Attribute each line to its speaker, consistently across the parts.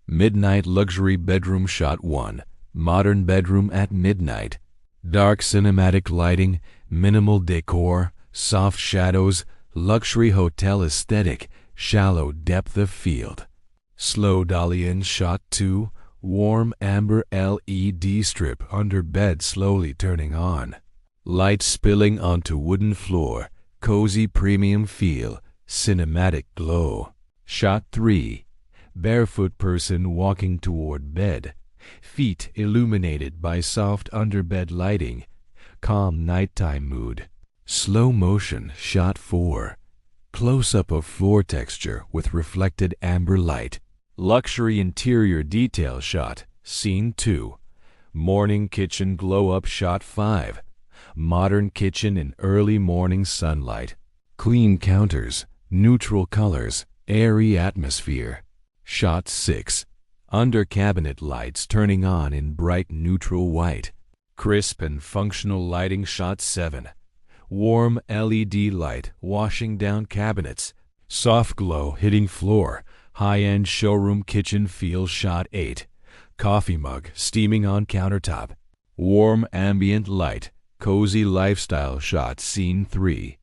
Speaker 1: Midnight luxury bedroom shot 1. Modern bedroom at midnight. Dark cinematic lighting, minimal decor, soft shadows, luxury hotel aesthetic, shallow depth of field. Slow dolly in shot 2. Warm amber LED strip under bed slowly turning on. Light spilling onto wooden floor, cozy premium feel, cinematic glow. Shot 3. Barefoot person walking toward bed, feet illuminated by soft underbed lighting, calm nighttime mood. Slow motion shot 4. Close-up of floor texture with reflected amber light. Luxury interior detail shot, scene 2. Morning kitchen glow-up shot 5. Modern kitchen in early morning sunlight. Clean counters, neutral colors, airy atmosphere. Shot 6. Under cabinet lights turning on in bright neutral white. Crisp and functional lighting shot 7. Warm LED light washing down cabinets. Soft glow hitting floor. High-end showroom kitchen feel shot 8. Coffee mug steaming on countertop. Warm ambient light. Cozy lifestyle shot scene 3.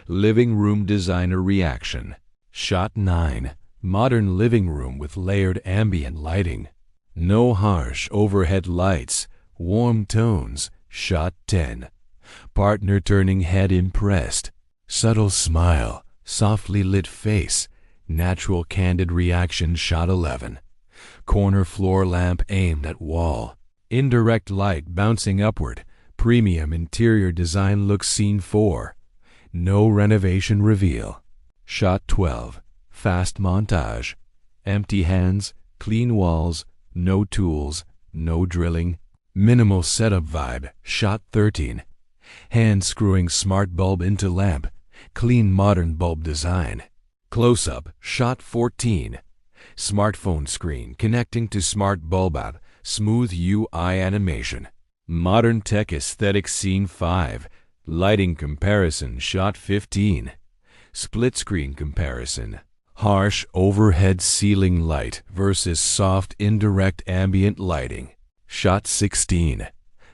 Speaker 1: Living room designer reaction. Shot 9. Modern living room with layered ambient lighting. No harsh overhead lights. Warm tones. Shot 10. Partner turning head impressed. Subtle smile. Softly lit face. Natural candid reaction shot 11. Corner floor lamp aimed at wall. Indirect light bouncing upward. Premium interior design look scene 4. No renovation reveal. Shot 12. Fast montage. Empty hands, clean walls, no tools, no drilling. Minimal setup vibe. Shot 13. Hand screwing smart bulb into lamp. Clean modern bulb design. Close-up. Shot 14. Smartphone screen connecting to smart bulb app. Smooth UI animation. Modern tech aesthetic scene 5. Lighting comparison shot 15. Split screen comparison. Harsh overhead ceiling light versus soft indirect ambient lighting. Shot 16.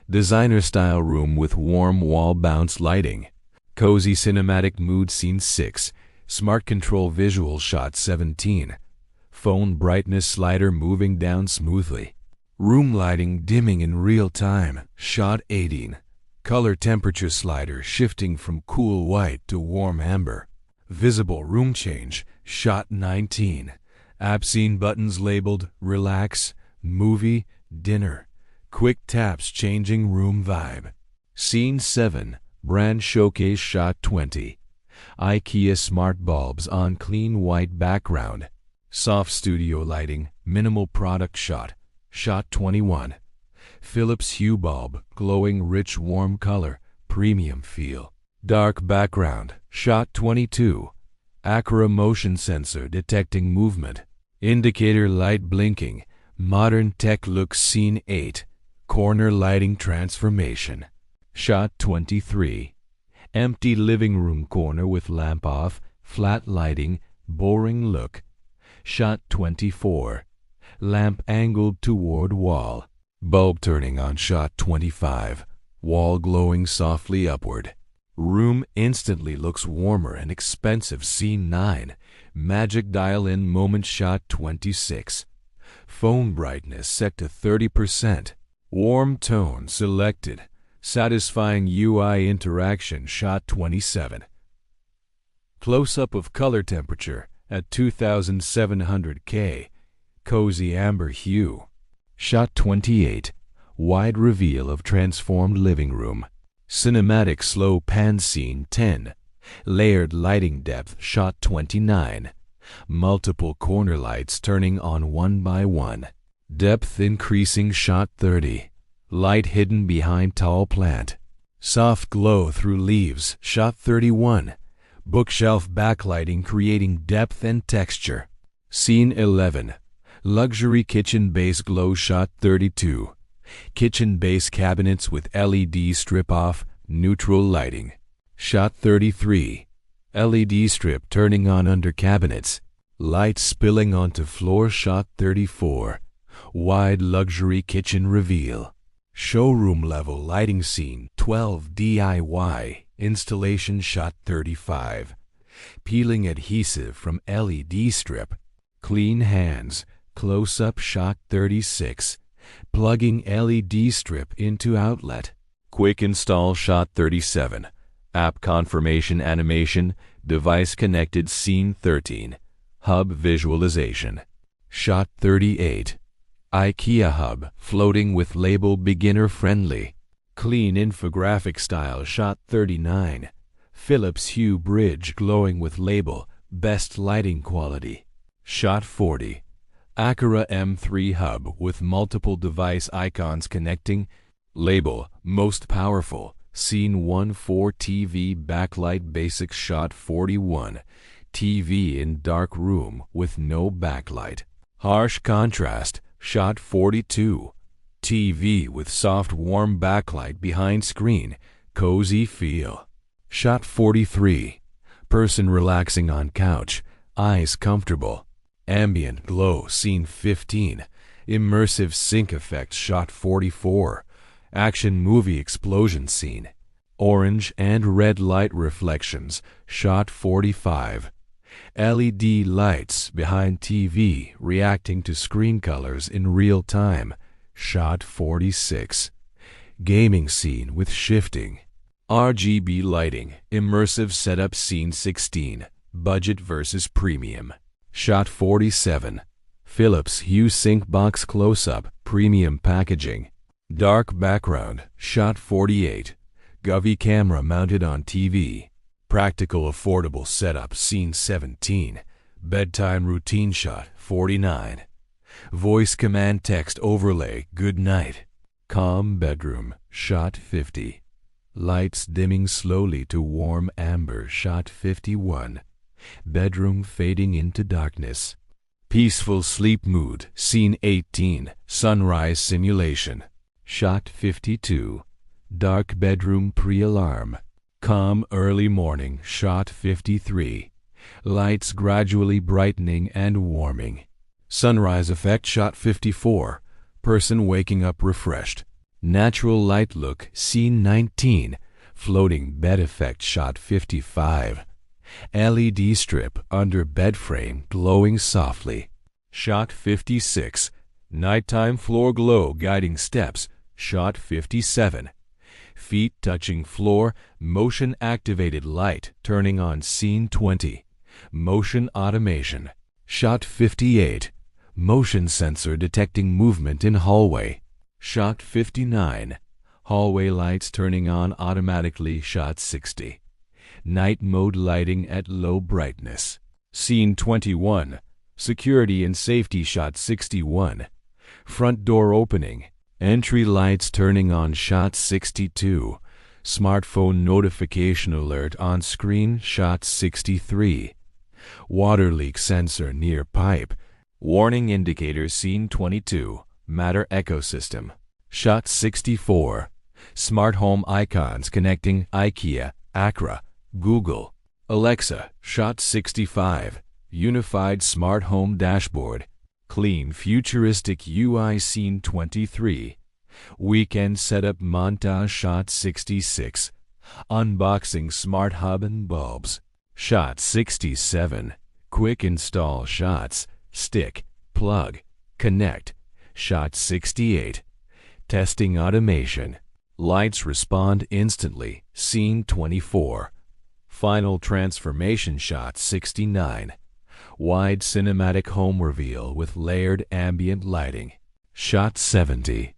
Speaker 1: Designer style room with warm wall bounce lighting. Cozy cinematic mood scene 6. Smart control visual shot 17. Phone brightness slider moving down smoothly. Room lighting dimming in real time. Shot 18. Color temperature slider shifting from cool white to warm amber. Visible room change. Shot 19. App scene buttons labeled relax, movie, dinner. Quick taps changing room vibe. Scene 7. Brand showcase shot 20. IKEA smart bulbs on clean white background. Soft studio lighting, minimal product shot. Shot 21. Philips Hue bulb, glowing rich warm color, premium feel. Dark background. Shot 22. Acura motion sensor detecting movement. Indicator light blinking. Modern tech look scene 8. Corner lighting transformation. Shot 23. Empty living room corner with lamp off, flat lighting, boring look. Shot 24. Lamp angled toward wall. Bulb turning on shot 25. Wall glowing softly upward. Room instantly looks warmer and expensive scene 9. Magic dial in moment shot 26. Phone brightness set to 30%. Warm tone selected. Satisfying UI interaction shot 27. Close-up of color temperature at 2700K. Cozy amber hue. Shot 28. Wide reveal of transformed living room. Cinematic slow pan scene 10. Layered lighting depth shot 29. Multiple corner lights turning on one by one. Depth increasing shot 30. Light hidden behind tall plant. Soft glow through leaves shot 31. Bookshelf backlighting creating depth and texture. Scene 11. Luxury kitchen base glow shot 32. Kitchen base cabinets with LED strip off, neutral lighting. Shot 33. LED strip turning on under cabinets. Light spilling onto floor. Shot 34. Wide luxury kitchen reveal. Showroom level lighting scene. 12 DIY installation. Shot 35. Peeling adhesive from LED strip. Clean hands. Close-up. Shot 36. Plugging LED strip into outlet. Quick install. Shot 37. App confirmation animation. Device connected. Scene 13. Hub visualization. Shot 38. IKEA hub floating with label beginner friendly. Clean infographic style. Shot 39. Philips Hue bridge glowing with label best lighting quality. Shot 40. Acura M3 hub with multiple device icons connecting. Label most powerful. Scene 1 4 TV backlight basic. Shot 41. TV in dark room with no backlight. Harsh contrast. Shot 42. TV with soft warm backlight behind screen. Cozy feel. Shot 43. Person relaxing on couch. Eyes comfortable. Ambient glow. Scene 15. Immersive sync effect. Shot 44. Action movie explosion scene. Orange and red light reflections. Shot 45. LED lights behind TV reacting to screen colors in real time. Shot 46. Gaming scene with shifting. RGB lighting. Immersive setup. Scene 16. Budget versus premium. Shot 47. Philips Hue sync box close-up. Premium packaging. Dark background. Shot 48. Govee camera mounted on TV. Practical affordable setup. Scene 17. Bedtime routine. Shot 49. Voice command text overlay. Good night. Calm bedroom. Shot 50. Lights dimming slowly to warm amber. Shot 51. Bedroom fading into darkness. Peaceful sleep mood. Scene 18. Sunrise simulation. Shot 52. Dark bedroom pre-alarm. Calm early morning. Shot 53. Lights gradually brightening and warming. Sunrise effect. Shot 54. Person waking up refreshed. Natural light look. Scene 19. Floating bed effect. Shot 55. LED strip under bed frame glowing softly. Shot 56. Nighttime floor glow guiding steps. Shot 57. Feet touching floor, motion activated light turning on. Scene 20. Motion automation. Shot 58. Motion sensor detecting movement in hallway. Shot 59. Hallway lights turning on automatically. Shot 60. Night mode lighting at low brightness. Scene 21. Security and safety. Shot 61. Front door opening. Entry lights turning on. Shot 62. Smartphone notification alert on screen. Shot 63. Water leak sensor near pipe. Warning indicators. Scene 22. Matter ecosystem. Shot 64. Smart home icons connecting IKEA, Acura, Google, Alexa. Shot 65. Unified smart home dashboard. Clean futuristic UI. Scene 23. Weekend setup montage. Shot 66. Unboxing smart hub and bulbs. Shot 67. Quick install shots. Stick, plug, connect. Shot 68. Testing automation. Lights respond instantly. Scene 24. Final transformation. Shot 69. Wide cinematic home reveal with layered ambient lighting. Shot 70.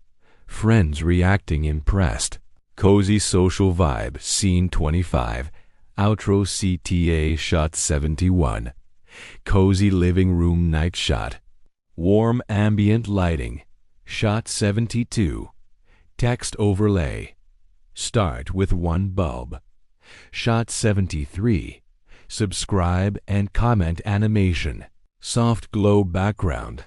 Speaker 1: Friends reacting impressed. Cozy social vibe. Scene 25. Outro CTA. Shot 71. Cozy living room night shot. Warm ambient lighting. Shot 72. Text overlay. Start with one bulb. Shot 73. Subscribe and comment animation. Soft glow background.